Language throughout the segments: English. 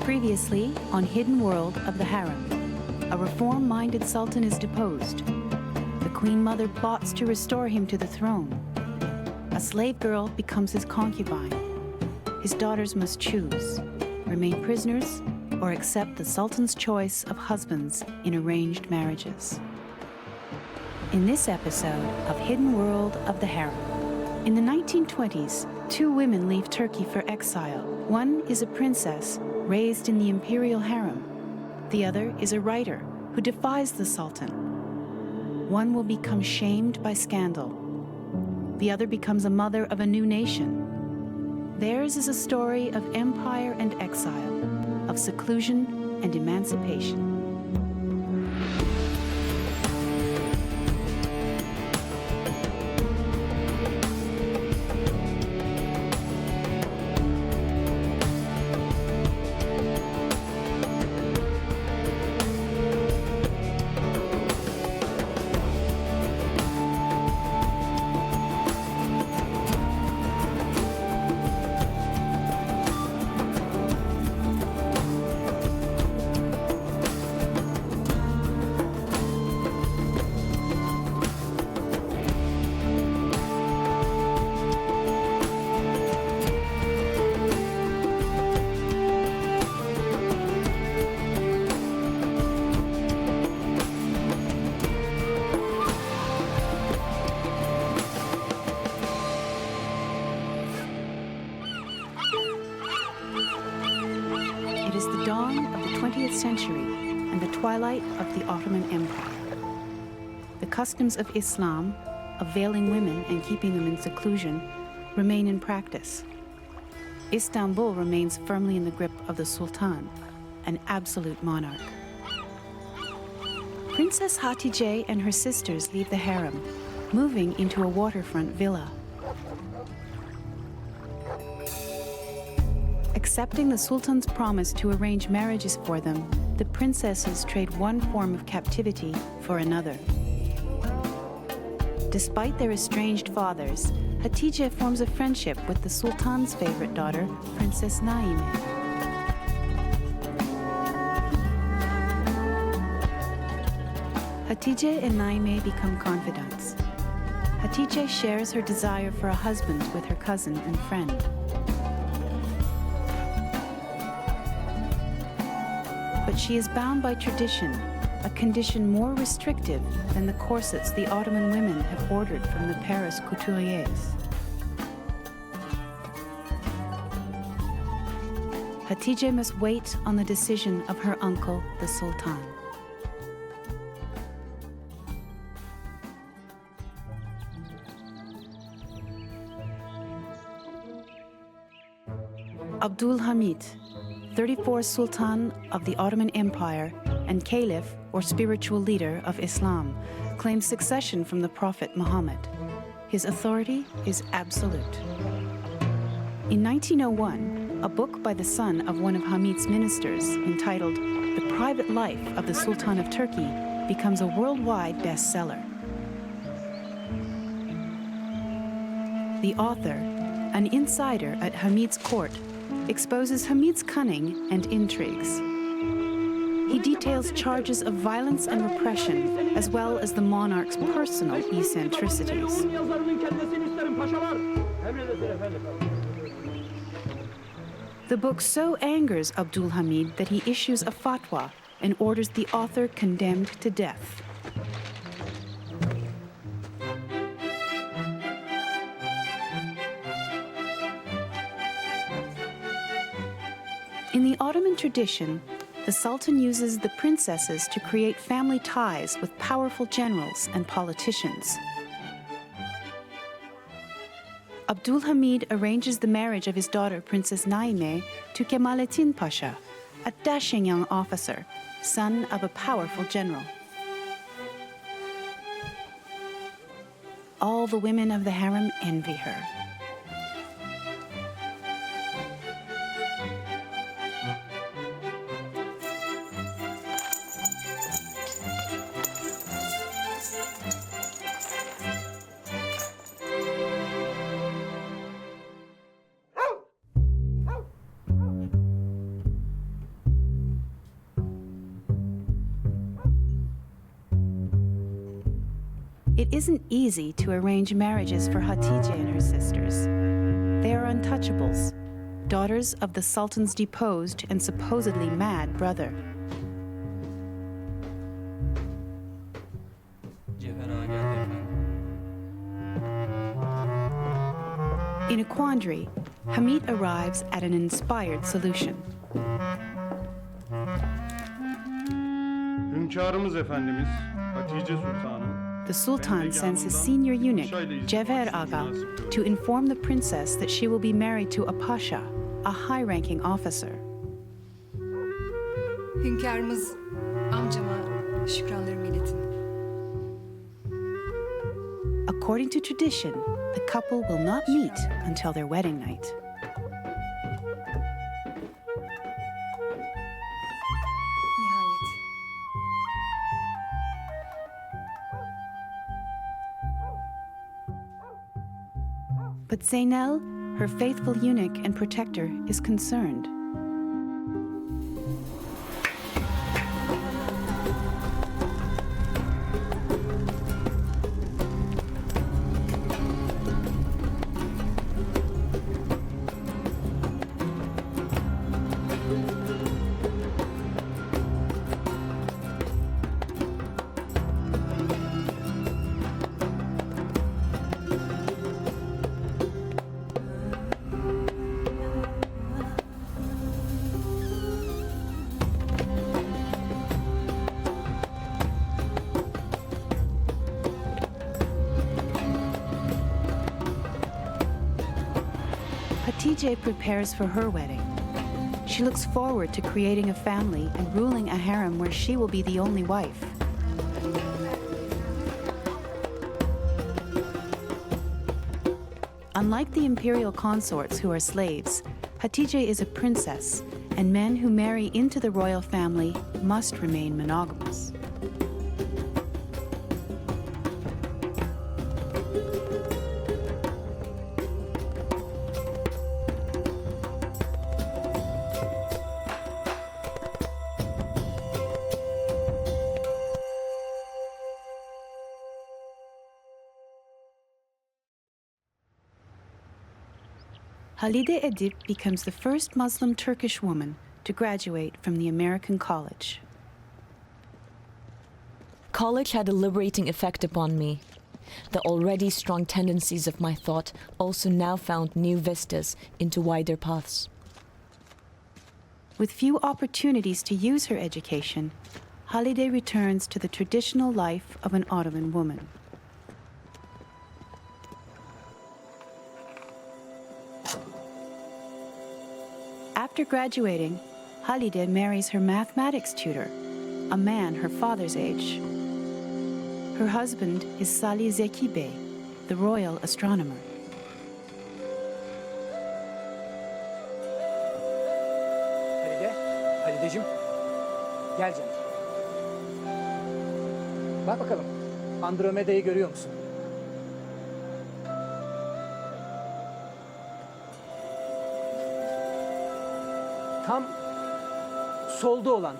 Previously on Hidden World of the Harem, a reform-minded sultan is deposed. The queen mother plots to restore him to the throne. A slave girl becomes his concubine. His daughters must choose, remain prisoners, or accept the sultan's choice of husbands in arranged marriages. In this episode of Hidden World of the Harem, in the 1920s, two women leave Turkey for exile. One is a princess raised in the imperial harem. The other is a writer who defies the sultan. One will become shamed by scandal. The other becomes a mother of a new nation. Theirs is a story of empire and exile, of seclusion and emancipation. It is the dawn of the 20th century and the twilight of the Ottoman Empire. The customs of Islam, of veiling women and keeping them in seclusion, remain in practice. Istanbul remains firmly in the grip of the Sultan, an absolute monarch. Princess Hatice and her sisters leave the harem, moving into a waterfront villa. Accepting the Sultan's promise to arrange marriages for them, the princesses trade one form of captivity for another. Despite their estranged fathers, Hatice forms a friendship with the Sultan's favorite daughter, Princess Naime. Hatice and Naime become confidants. Hatice shares her desire for a husband with her cousin and friend. But she is bound by tradition, a condition more restrictive than the corsets the Ottoman women have ordered from the Paris couturiers. Hatice must wait on the decision of her uncle, the Sultan. Abdul Hamid, 34th Sultan of the Ottoman Empire and Caliph, or spiritual leader of Islam, claims succession from the Prophet Muhammad. His authority is absolute. In 1901, a book by the son of one of Hamid's ministers, entitled The Private Life of the Sultan of Turkey, becomes a worldwide bestseller. The author, an insider at Hamid's court, exposes Hamid's cunning and intrigues. He details charges of violence and repression, as well as the monarch's personal eccentricities. The book so angers Abdul Hamid that he issues a fatwa and orders the author condemned to death. In the Ottoman tradition, the Sultan uses the princesses to create family ties with powerful generals and politicians. Abdul Hamid arranges the marriage of his daughter, Princess Naime, to Kemalettin Pasha, a dashing young officer, son of a powerful general. All the women of the harem envy her. isn't easy to arrange marriages for Hatice and her sisters. They are untouchables, daughters of the Sultan's deposed and supposedly mad brother. In a quandary, Hamid arrives at an inspired solution. Hünkârımız Efendimiz Hatice Sultanım. The Sultan sends his senior eunuch, Cevher Aga, to inform the princess that she will be married to a pasha, a high-ranking officer. Hünkârımız amcama şükranlarımı iletin. According to tradition, the couple will not meet until their wedding night. Nihayet. But Zeynel, her faithful eunuch and protector, is concerned. Hatice prepares for her wedding. She looks forward to creating a family and ruling a harem where she will be the only wife. Unlike the imperial consorts who are slaves, Hatice is a princess, and men who marry into the royal family must remain monogamous. Halide Edip becomes the first Muslim Turkish woman to graduate from the American college. College had a liberating effect upon me. The already strong tendencies of my thought also now found new vistas into wider paths. With few opportunities to use her education, Halide returns to the traditional life of an Ottoman woman. After graduating, Halide marries her mathematics tutor, a man her father's age. Her husband is Salih Zeki Bey, the royal astronomer. Halideciğim, gel canım. Bak bakalım, Andromeda'yı görüyor musun? Tam solda olan.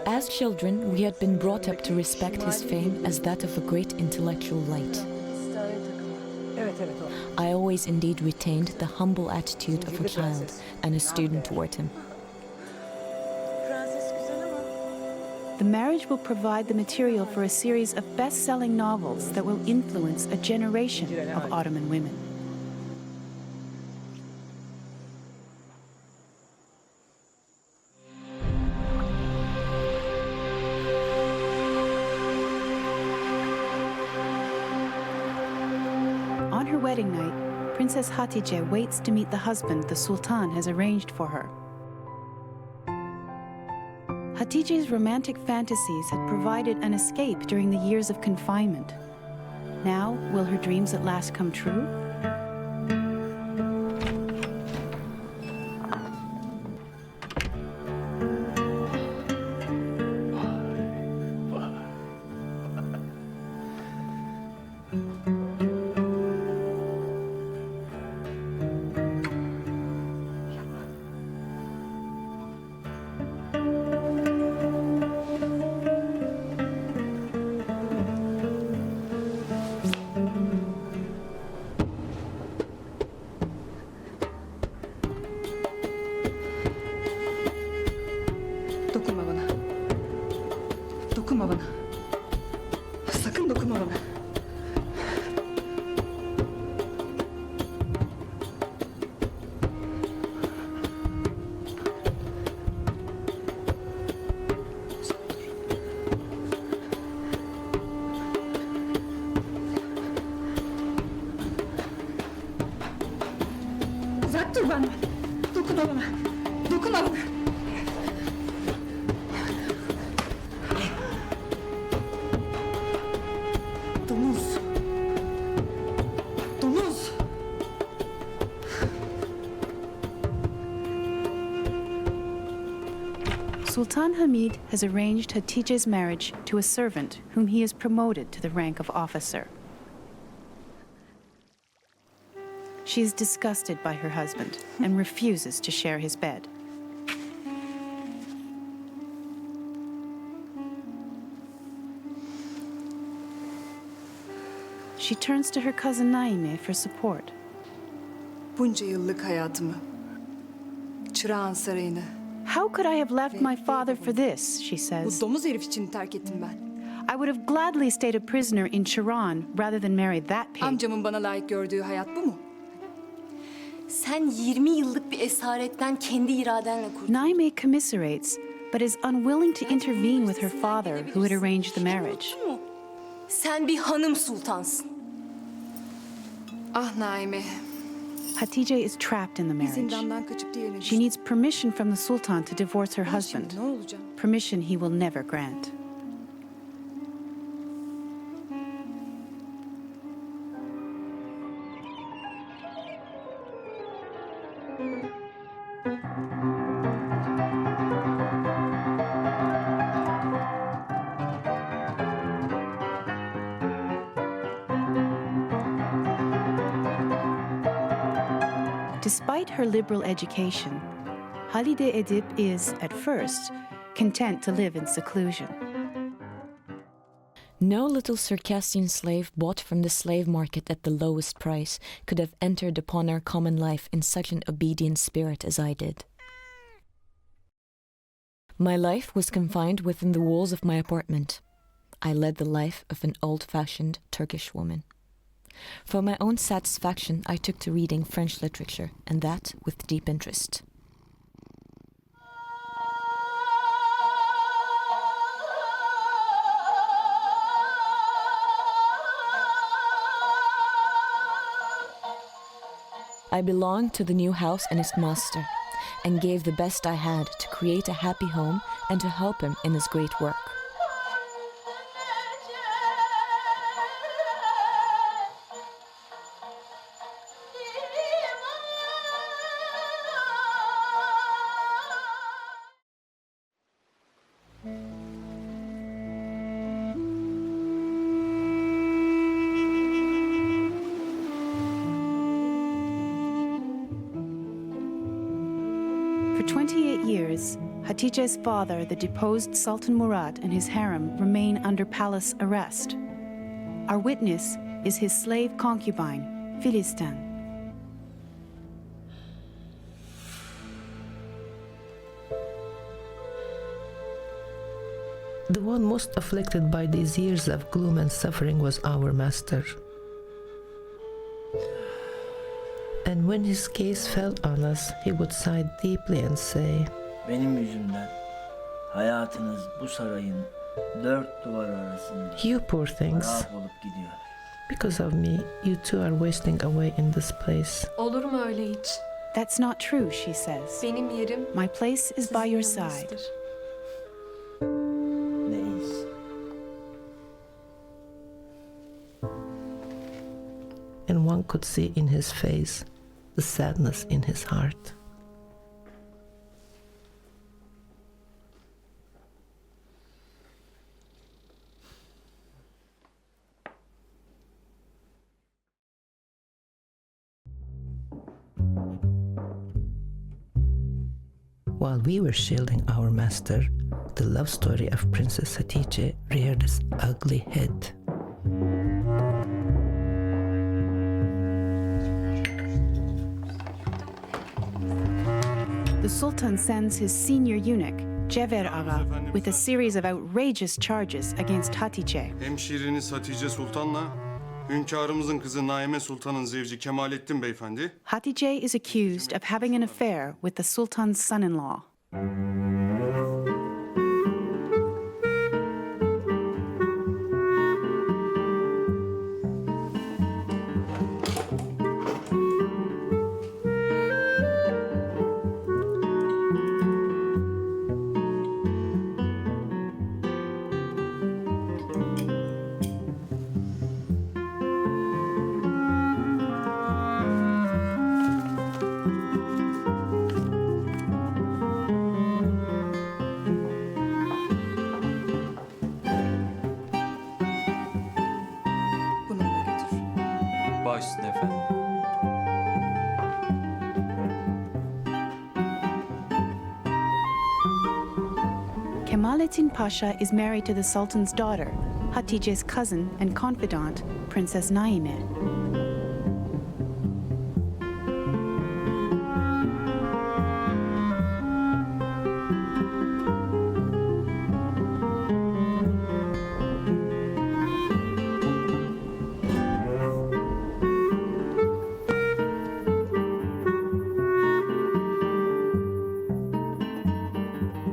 As children, we had been brought up to respect his fame as that of a great intellectual light. Evet, evet o. I always indeed retained the humble attitude of a child and a student toward him. The marriage will provide the material for a series of best-selling novels that will influence a generation of Ottoman women. On her wedding night, Princess Hatice waits to meet the husband the Sultan has arranged for her. Hatice's romantic fantasies had provided an escape during the years of confinement. Now, will her dreams at last come true? Uzak dur benden. Dokunma bana. Dokunma bana. Domuz. Domuz. Sultan Hamid has arranged Hatice's marriage to a servant whom he has promoted to the rank of officer. She is disgusted by her husband and refuses to share his bed. She turns to her cousin Naime for support. Bunca yıllık hayatımı, çırağan sarayını, How could I have left my father for this, she bu says. domuz herif için terk ettim ben. I would have gladly stayed a prisoner in Chiran rather than marry that pig. Amcamın bana layık gördüğü hayat bu mu? Sen 20 yıllık bir esaretten kendi iradenle kurtuldun. Naime commiserates, but is unwilling to intervene with her father, who had arranged the marriage. Unuttun mu? Sen bir hanım sultansın. Ah Naime, Hatice is trapped in the marriage. zindandan kaçıp diğerine She needs permission from the Sultan to divorce her husband, Ne olacak? permission he will never grant. Despite her liberal education, Halide Edip is, at first, content to live in seclusion. No little Circassian slave bought from the slave market at the lowest price could have entered upon our common life in such an obedient spirit as I did. My life was confined within the walls of my apartment. I led the life of an old-fashioned Turkish woman. For my own satisfaction, I took to reading French literature, and that with deep interest. I belonged to the new house and its master, and gave the best I had to create a happy home and to help him in his great work. For 28 years, Hatice's father, the deposed Sultan Murad, and his harem remain under palace arrest. Our witness is his slave concubine, Filistin. The one most afflicted by these years of gloom and suffering was our master. And when his gaze fell on us, he would sigh deeply and say, Benim yüzümden hayatınız bu sarayın dört duvar arasında "You poor things, harap olup gidiyor. because of me, you too are wasting away in this place." Olur mu öyle hiç? That's not true, she says. Benim yerim My place is by your side. yanınızdır. Ne iyisi. And one could see in his face the sadness in his heart. While we were shielding our master, the love story of Princess Hatice reared its ugly head. The Sultan sends his senior eunuch, Cever Aga, with a series of outrageous charges against Hatice. Hemşiriniz Hatice Sultan'la hünkârımızın kızı Naime Sultan'ın zevci Kemalettin Beyefendi Hatice is accused of having an affair with the Sultan's son-in-law. Kemalettin Pasha is married to the Sultan's daughter, Hatice's cousin and confidant, Princess Naime.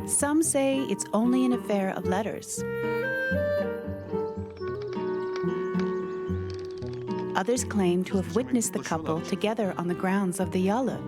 Some say it's only an affair of letters. Others claim to have witnessed the couple together on the grounds of the Yalı.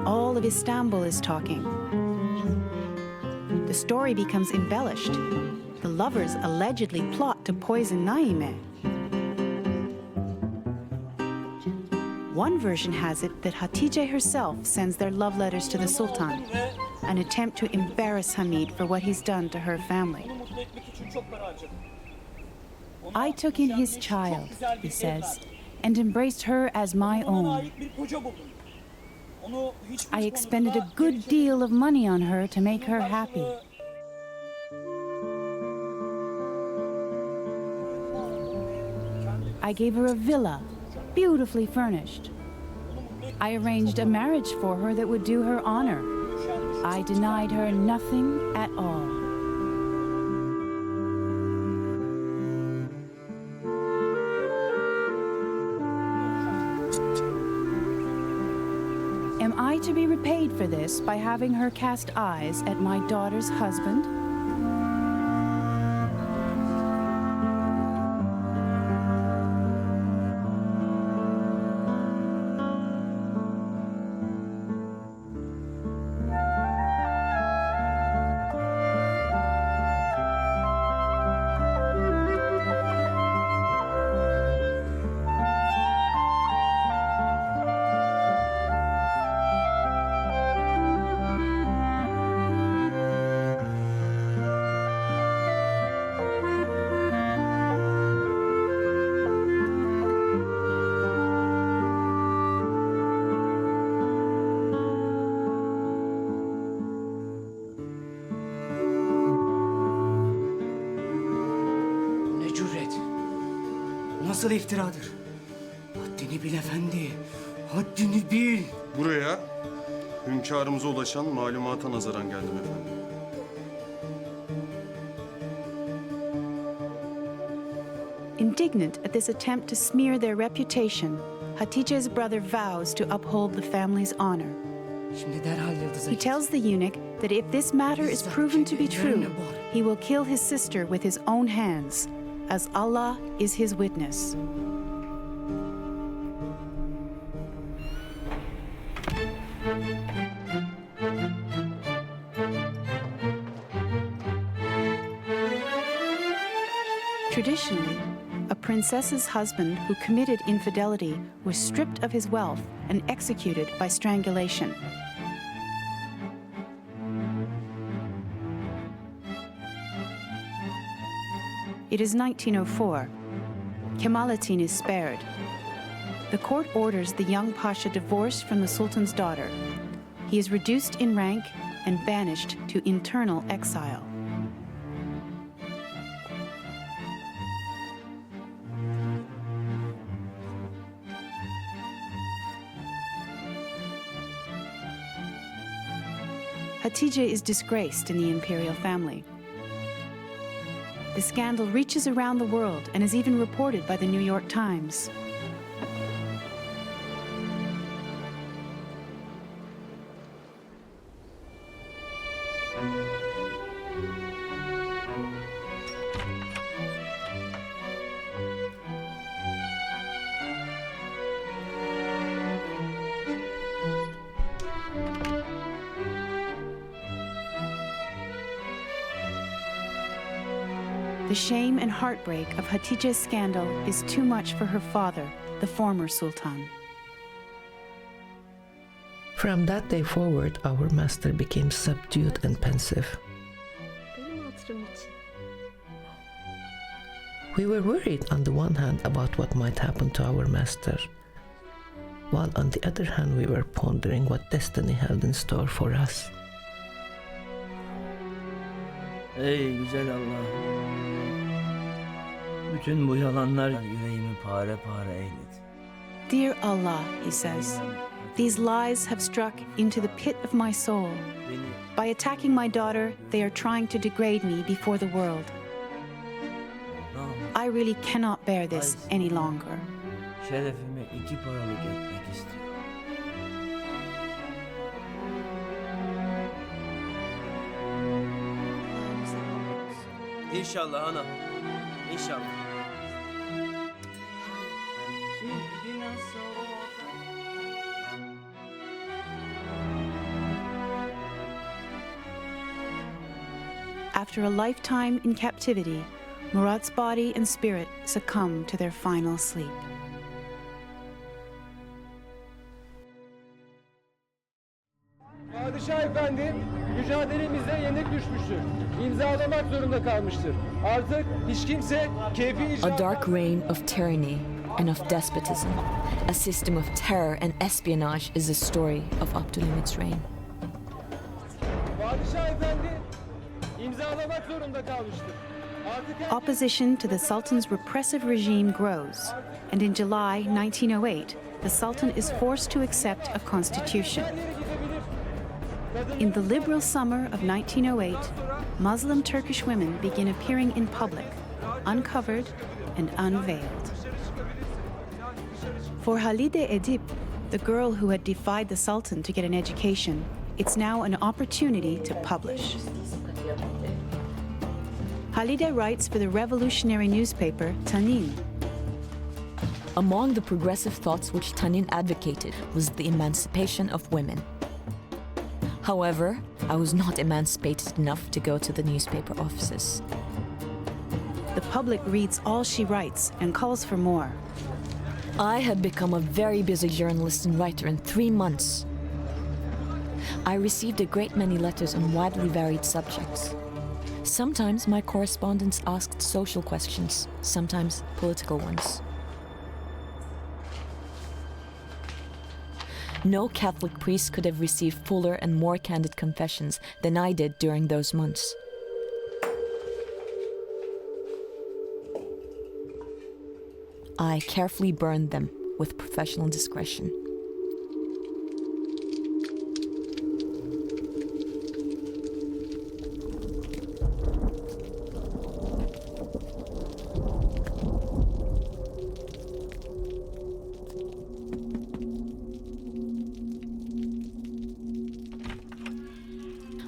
All of Istanbul is talking. The story becomes embellished. The lovers allegedly plot to poison Naime. One version has it that Hatice herself sends their love letters to the Sultan, an attempt to embarrass Hamid for what he's done to her family. I took in his child, he says, and embraced her as my own. I expended a good deal of money on her to make her happy. I gave her a villa, beautifully furnished. I arranged a marriage for her that would do her honor. I denied her nothing at all. Am I to be repaid for this by having her cast eyes at my daughter's husband? Nasıl iftiradır? Haddini bil efendi, haddini bil. Buraya hünkârımıza ulaşan malumata nazaran geldim efendim. Indignant at this attempt to smear their reputation, Hatice's brother vows to uphold the family's honor. Şimdi derhal Yıldız'a He tells the eunuch that if this matter is proven to be true, he will kill his sister with his own hands, as Allah is his witness. Traditionally, a princess's husband who committed infidelity was stripped of his wealth and executed by strangulation. It is 1904. Kemalettin is spared. The court orders the young pasha divorced from the sultan's daughter. He is reduced in rank and banished to internal exile. Hatice is disgraced in the imperial family. The scandal reaches around the world and is even reported by the New York Times. The shame and heartbreak of Hatice's scandal is too much for her father, the former sultan. From that day forward, our master became subdued and pensive. We were worried on the one hand about what might happen to our master, while on the other hand we were pondering what destiny held in store for us. Ey güzel Allah. Bütün bu yalanlar yüreğimi pare pare eyledi. Dear Allah, he says, these lies have struck into the pit of my soul. By attacking my daughter, they are trying to degrade me before the world. I really cannot bear this any longer. Şerefimi iki paralık etmek istiyor. İnşallah ana. İnşallah. After a lifetime in captivity, Murat's body and spirit succumb to their final sleep. Padişah efendi, mücadelemizde yenik düşmüştür. İmzalamak zorunda kalmıştır. Artık hiç kimse keyfi A dark reign of tyranny and of despotism, a system of terror and espionage is the story of Abdul Hamid's reign. Padişah efendi, imzalamak zorunda kalmıştır. Opposition to the Sultan's repressive regime grows, and in July 1908, the Sultan is forced to accept a constitution. In the liberal summer of 1908, Muslim Turkish women begin appearing in public, uncovered and unveiled. For Halide Edip, the girl who had defied the Sultan to get an education, it's now an opportunity to publish. Halide writes for the revolutionary newspaper Tanin. Among the progressive thoughts which Tanin advocated was the emancipation of women. However, I was not emancipated enough to go to the newspaper offices. The public reads all she writes and calls for more. I had become a very busy journalist and writer in 3 months. I received a great many letters on widely varied subjects. Sometimes my correspondents asked social questions, sometimes political ones. No Catholic priest could have received fuller and more candid confessions than I did during those months. I carefully burned them with professional discretion.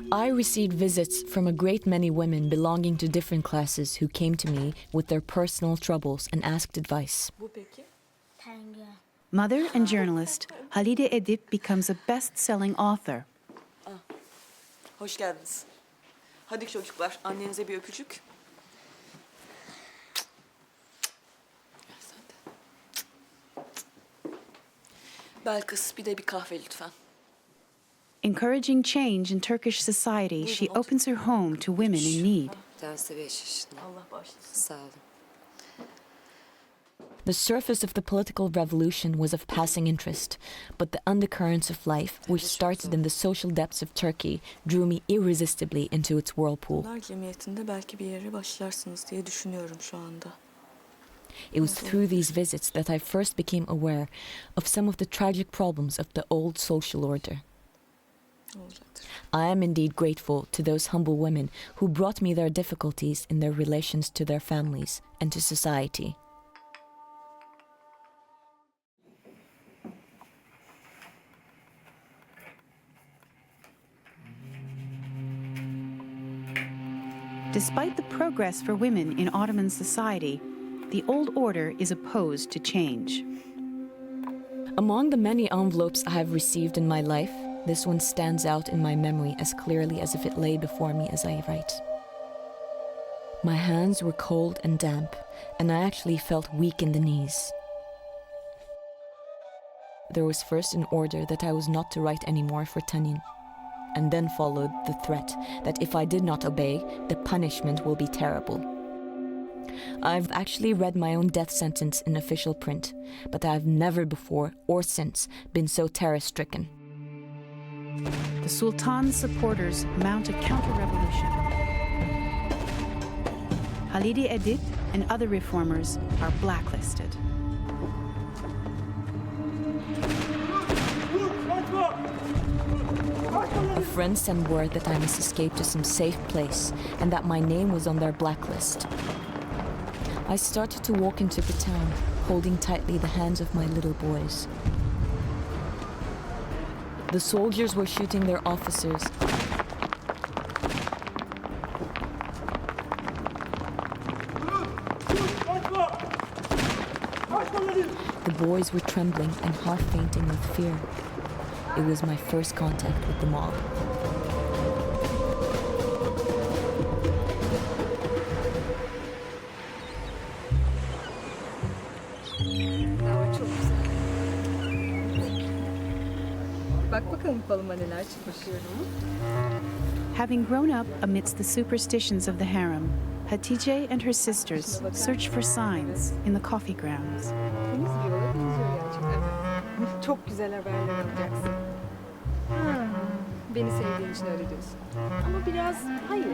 I received visits from a great many women belonging to different classes who came to me with their personal troubles and asked advice. Mother and journalist Halide Edip becomes a best-selling author. Hoş geldiniz. Hadi çocuklar, annenize bir öpücük. Belkıs, bir de bir kahve lütfen. Encouraging change in Turkish society, she opens her home to women in need. The surface of the political revolution was of passing interest, but the undercurrents of life, which started in the social depths of Turkey, drew me irresistibly into its whirlpool. Cemiyetinde belki bir yere başlarsınız diye düşünüyorum şu anda. It was through these visits that I first became aware of some of the tragic problems of the old social order. I am indeed grateful to those humble women who brought me their difficulties in their relations to their families and to society. Despite the progress for women in Ottoman society, the old order is opposed to change. Among the many envelopes I have received in my life, this one stands out in my memory as clearly as if it lay before me as I write. My hands were cold and damp, and I actually felt weak in the knees. There was first an order that I was not to write anymore for Tanin, and then followed the threat that if I did not obey, the punishment will be terrible. I've actually read my own death sentence in official print, but I've never before or since been so terror-stricken. The Sultan's supporters mount a counter-revolution. Halide Edip and other reformers are blacklisted. A friend sent word that I must escape to some safe place and that my name was on their blacklist. I started to walk into the town, holding tightly the hands of my little boys. The soldiers were shooting their officers. The boys were trembling and half fainting with fear. It was my first contact with the mob. Çok güzel. Bak bakalım falıma neler çıkmış. Having grown up amidst the superstitions of the harem, Hatice and her sisters search for signs in the coffee grounds. Temiz bir yola benziyor gerçekten. Çok güzel haberler alacaksın. Beni sevdiğin için öyle diyorsun. Ama biraz hayır.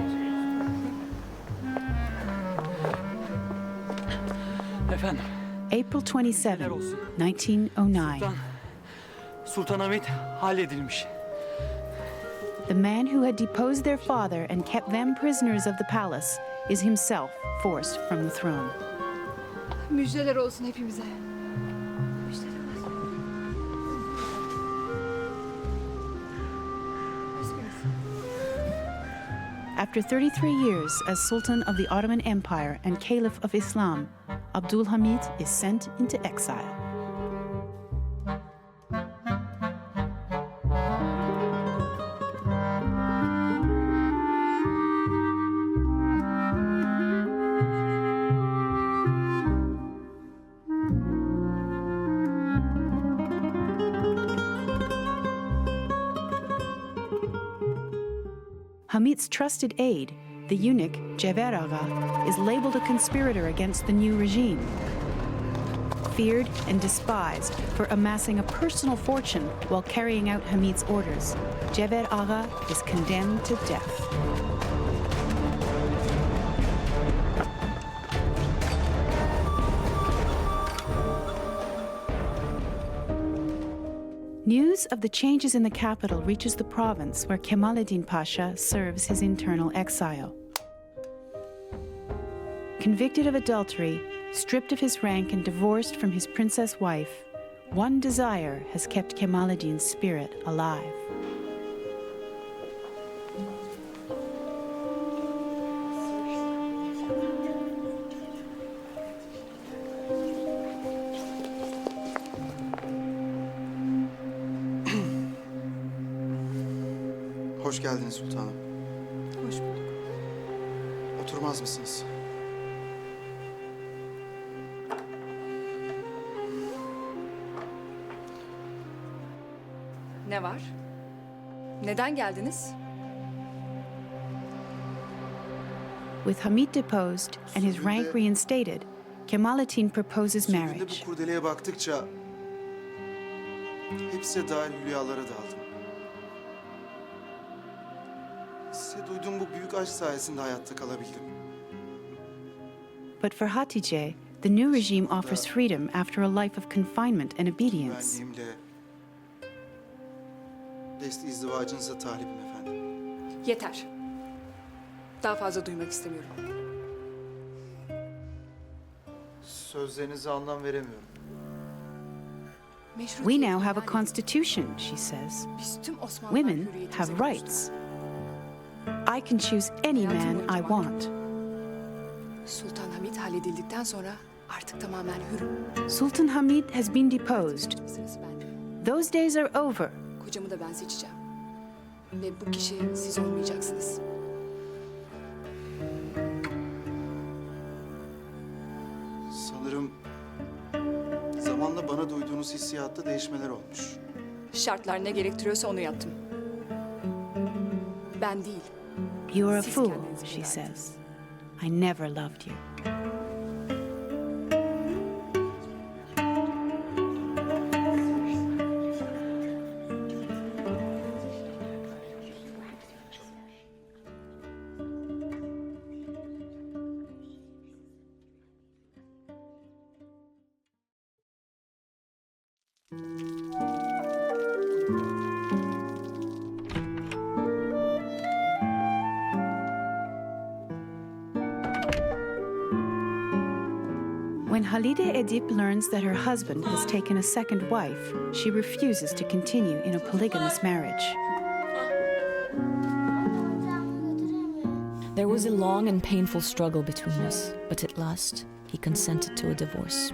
Efendim, April 27, 1909. Sultan Hamid halledilmiş. The man who had deposed their father and kept them prisoners of the palace is himself forced from the throne. Müjdeler olsun hepimize. After 33 years as Sultan of the Ottoman Empire and Caliph of Islam, Abdul Hamid is sent into exile. Hamid's trusted aide, the eunuch Cever Ağa, is labeled a conspirator against the new regime. Feared and despised for amassing a personal fortune while carrying out Hamid's orders, Cever Ağa is condemned to death. News of the changes in the capital reaches the province where Kemaleddin Pasha serves his internal exile. Convicted of adultery, stripped of his rank and divorced from his princess wife, one desire has kept Kemaleddin's spirit alive. Hoş geldiniz sultanım. Hoş bulduk. Oturmaz mısınız? Ne var? Neden geldiniz? With Hamid deposed and his rank reinstated, Kemaleddin proposes Sürgünde marriage. bu kurdeleye baktıkça hepsi dahil hülyalara daldım. Size duyduğum bu büyük aşk sayesinde hayatta kalabildim. But for Hatice, the new regime offers freedom after a life of confinement and obedience. Güvenliğimle desti izdivacınıza talibim efendim. Yeter. Daha fazla duymak istemiyorum. Sözlerinize anlam veremiyorum. We now have a constitution, she says. Biz tüm Osmanlılar Women hürriyetimize have kavuştuk. rights. I can choose any man I want. Sultan Hamid halledildikten sonra artık tamamen hürüm. Sultan Hamid has been deposed. Sırası bende. Those days are over. Kocamı da ben seçeceğim. Ve bu kişi siz olmayacaksınız. bana duyduğunuz hissiyatta değişmeler olmuş. Şartlar ne gerektiriyorsa onu yaptım. Ben değil. You are a Siz fool, kendinizi she feda says. I never loved you. When Halide Edip learns that her husband has taken a second wife, she refuses to continue in a polygamous marriage. There was a long and painful struggle between us, but at last he consented to a divorce.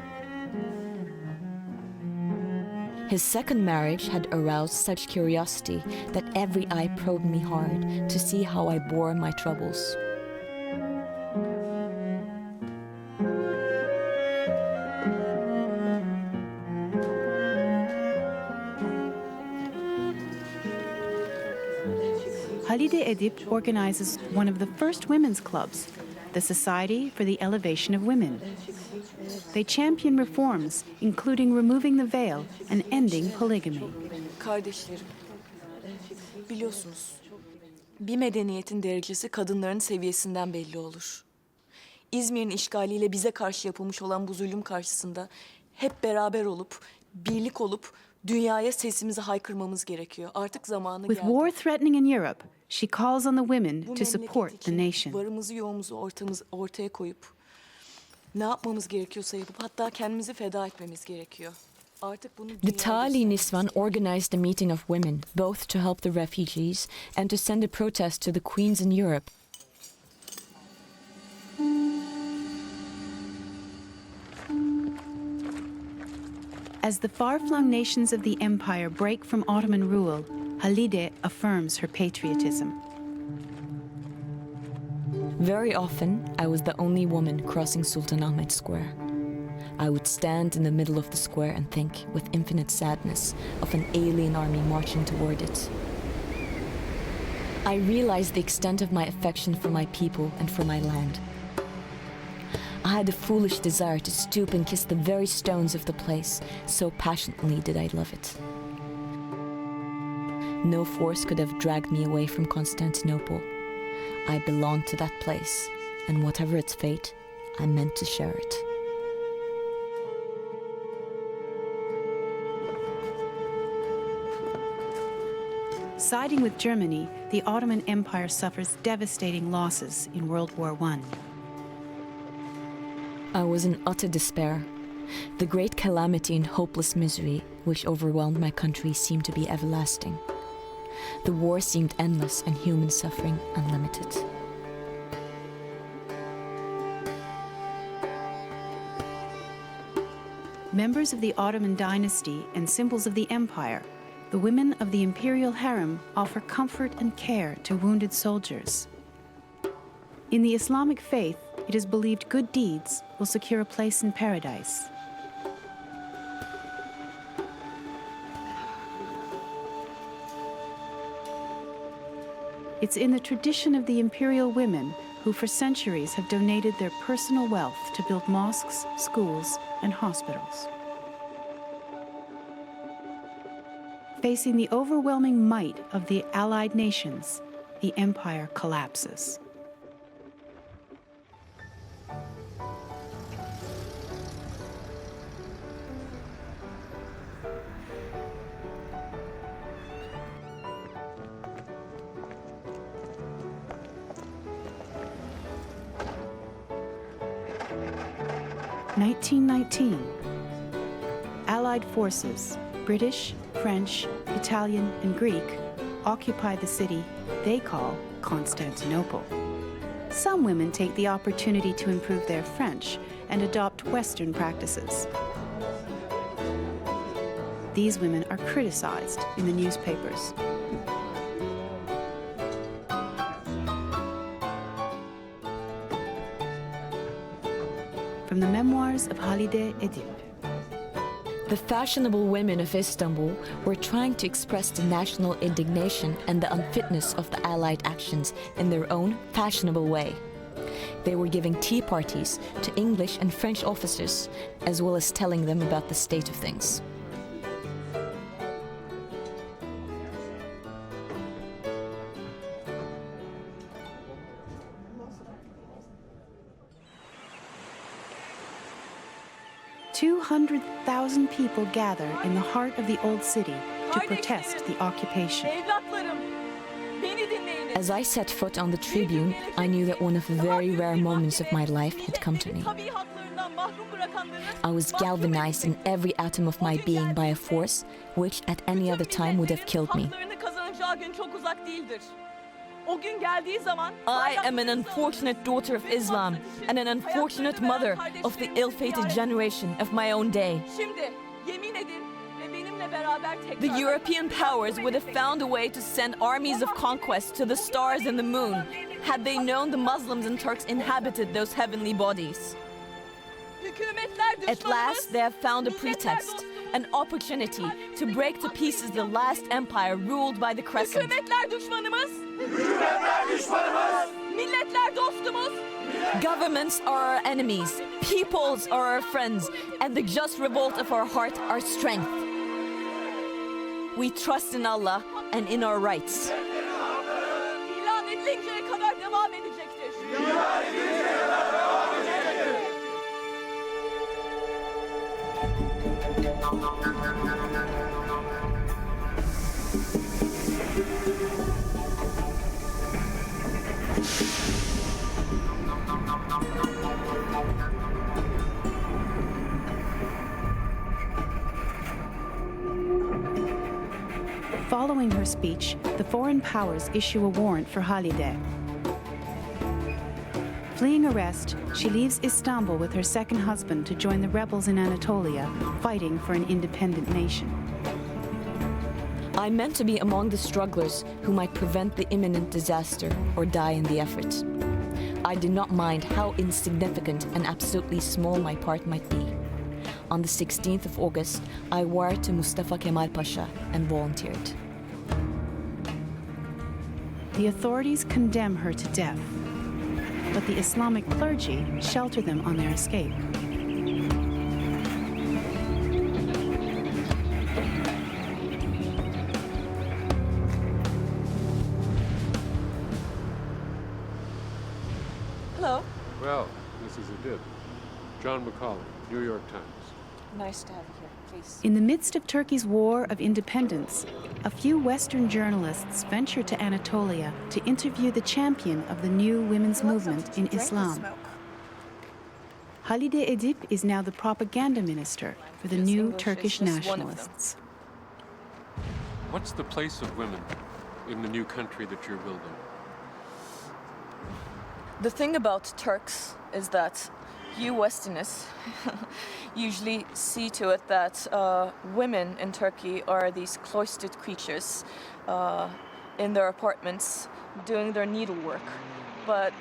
His second marriage had aroused such curiosity that every eye probed me hard to see how I bore my troubles. Halide Edip organizes one of the first women's clubs, the Society for the Elevation of Women. They champion reforms, including removing the veil and ending polygamy. Kardeşlerim, biliyorsunuz, bir medeniyetin derecesi kadınların seviyesinden belli olur. İzmir'in işgaliyle bize karşı yapılmış olan bu zulüm karşısında hep beraber olup, birlik olup dünyaya sesimizi haykırmamız gerekiyor. Artık zamanı geldi. With war threatening in Europe, she calls on the women Bu to support memleket the için nation. varımızı yoğumuzu ortaya koyup ne yapmamız gerekiyorsa yapıp hatta kendimizi feda etmemiz gerekiyor. Artık bunu The Tali Nisvan organized a meeting of women, both to help the refugees and to send a protest to the queens in Europe. As the far-flung nations of the empire break from Ottoman rule, Halide affirms her patriotism. Very often, I was the only woman crossing Sultan Ahmed Square. I would stand in the middle of the square and think, with infinite sadness, of an alien army marching toward it. I realized the extent of my affection for my people and for my land. I had a foolish desire to stoop and kiss the very stones of the place, so passionately did I love it. No force could have dragged me away from Constantinople. I belonged to that place, and whatever its fate, I meant to share it. Siding with Germany, the Ottoman Empire suffers devastating losses in World War I. I was in utter despair. The great calamity and hopeless misery which overwhelmed my country seemed to be everlasting. The war seemed endless and human suffering unlimited. Members of the Ottoman dynasty and symbols of the empire, the women of the imperial harem offer comfort and care to wounded soldiers. In the Islamic faith, it is believed good deeds will secure a place in paradise. It's in the tradition of the imperial women who for centuries have donated their personal wealth to build mosques, schools, and hospitals. Facing the overwhelming might of the allied nations, the empire collapses. (1919). Allied forces, British, French, Italian, and Greek, occupy the city they call Constantinople. Some women take the opportunity to improve their French and adopt Western practices. These women are criticized in the newspapers. From the memoirs of Halide Edip. The fashionable women of Istanbul were trying to express the national indignation and the unfitness of the Allied actions in their own fashionable way. They were giving tea parties to English and French officers, as well as telling them about the state of things. $200,000 people gather in the heart of the old city to protest the occupation. As I set foot on the tribune, I knew that one of the very rare moments of my life had come to me. I was galvanized in every atom of my being by a force which at any other time would have killed me. I am an unfortunate daughter of Islam and an unfortunate mother of the ill-fated generation of my own day. The European powers would have found a way to send armies of conquest to the stars and the moon had they known the Muslims and Turks inhabited those heavenly bodies. At last, they have found a pretext, an opportunity to break to pieces the last empire ruled by the Crescent. Governments are our enemies, peoples are our friends, and the just revolt of our heart our strength. We trust in Allah and in our rights. Following her speech, the foreign powers issue a warrant for Halide. Fleeing arrest, she leaves Istanbul with her second husband to join the rebels in Anatolia, fighting for an independent nation. I meant to be among the strugglers who might prevent the imminent disaster or die in the effort. I did not mind how insignificant and absolutely small my part might be. On the 16th of August, I wired to Mustafa Kemal Pasha and volunteered. The authorities condemn her to death, but the Islamic clergy shelter them on their escape. Hello. Well, Mrs. Edib. John McCauley, New York Times. Nice to have you here, please. In the midst of Turkey's war of independence, a few Western journalists venture to Anatolia to interview the champion of the new women's movement in Islam. Halide Edip is now the propaganda minister for the new Turkish nationalists. What's the place of women in the new country that you're building? The thing about Turks is that you Westerners usually see to it that women in Turkey are these cloistered creatures in their apartments doing their needlework. But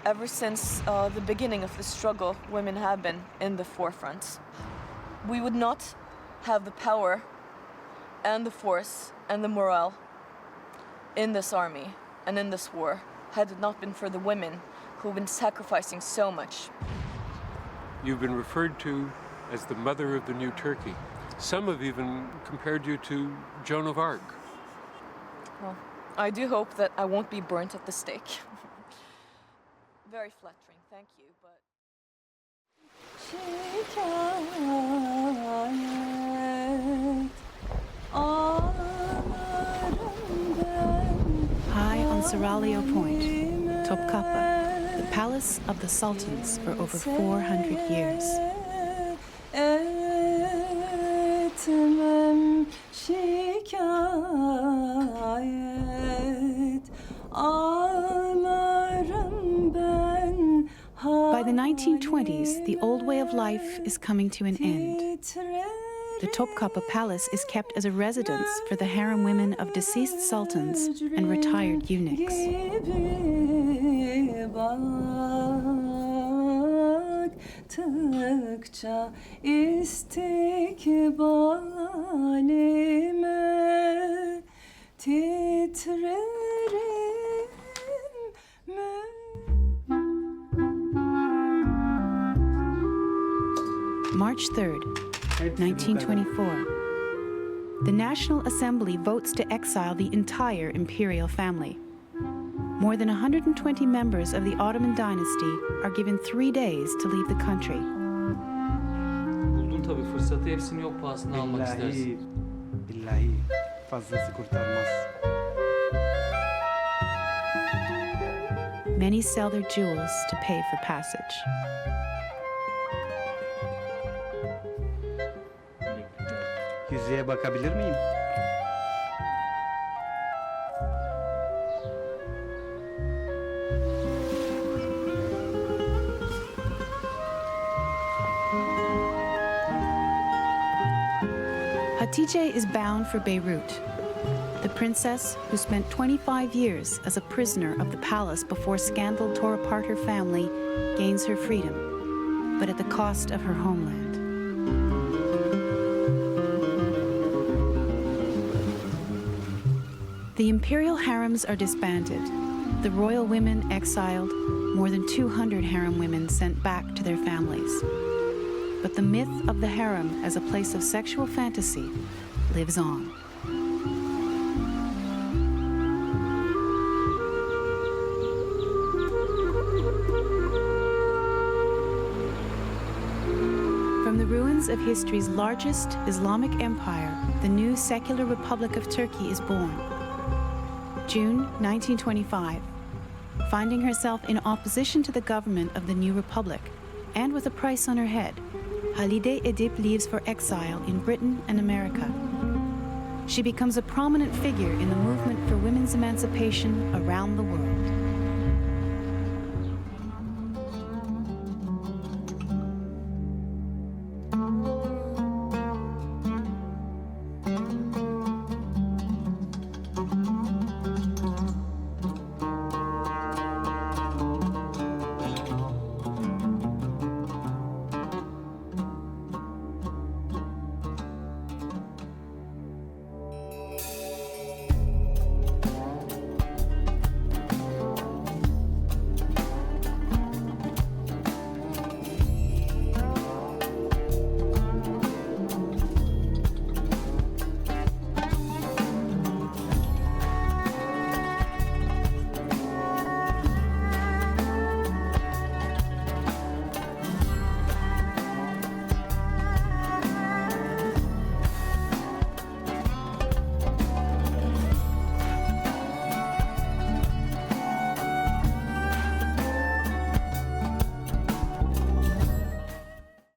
ever since the beginning of the struggle, women have been in the forefront. We would not have the power and the force and the morale in this army and in this war had it not been for the women who've been sacrificing so much. You've been referred to as the mother of the new Turkey. Some have even compared you to Joan of Arc. Well, I do hope that I won't be burnt at the stake. Very flattering, thank you, but... High on Seraglio Point, Topkapı, the palace of the sultans for over 400 years. By the 1920s, the old way of life is coming to an end. The Topkapı Palace is kept as a residence for the harem women of deceased sultans and retired eunuchs. Yaşa istikbalime titrerim March 3rd, 1924. The National Assembly votes to exile the entire imperial family. More than 120 members of the Ottoman dynasty are given 3 days to leave the country. Buldun tabii fırsatı, hepsini yok pahasına almak istersin. Billahi fazlası kurtarmaz. Many sell their jewels to pay for passage. Yüzüğe bakabilir miyim? Hatice is bound for Beirut. The princess, who spent 25 years as a prisoner of the palace before scandal tore apart her family, gains her freedom, but at the cost of her homeland. The imperial harems are disbanded, the royal women exiled, more than 200 harem women sent back to their families. But the myth of the harem as a place of sexual fantasy lives on. From the ruins of history's largest Islamic empire, the new secular Republic of Turkey is born. June 1925. Finding herself in opposition to the government of the new republic, and with a price on her head, Halide Edip leaves for exile in Britain and America. She becomes a prominent figure in the movement for women's emancipation around the world.